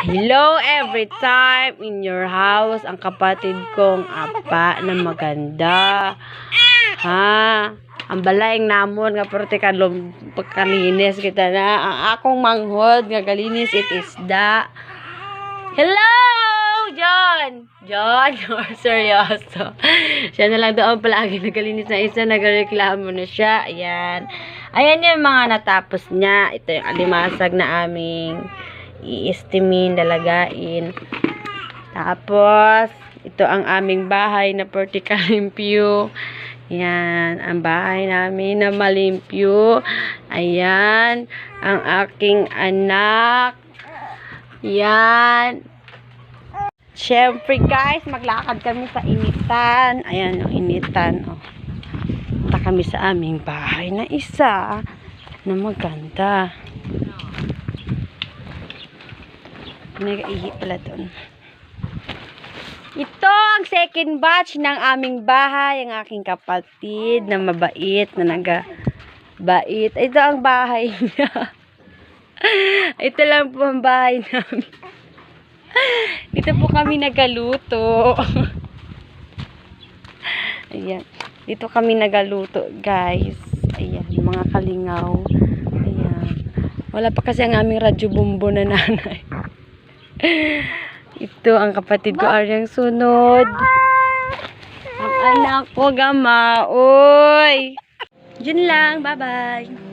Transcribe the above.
Hello every time in your house, ang kapatid kong apa na maganda. Ha? Ang balaing namon nga porte kalom pagkalinis kita na. Ang akong manghod nga galinis it is da. Hello, John. John, seryoso. Siya na lang doon palagi nagalinis na isa, nagreklamo na siya. Ayan. Ayan yung mga natapos niya. Ito yung alimasag na aming i-estimin, dalagain. Tapos, ito ang aming bahay na vertical limpyo. Yan, ang bahay namin na malimpyo. Ayan, ang aking anak. Yan. Siyempre guys, maglakad kami sa initan. Ayan, yung initan. Oh. Punta kami sa aming bahay na isa na maganda. Nag-ihi pala doon. Ito ang second batch ng aming bahay. Ang aking kapatid na mabait, na naga-bait. Ito ang bahay niya. Ito lang po ang bahay namin. Dito po kami nagaluto. Ayan. Dito kami nagaluto, guys. Ayan, mga kalingaw. Ayan. Wala pa kasi ang aming radyo bumbo na nanay. Ito ang kapatid ko, Aryang sunod. Ang anak ko, Gama. Oy! Diyan lang. Bye-bye.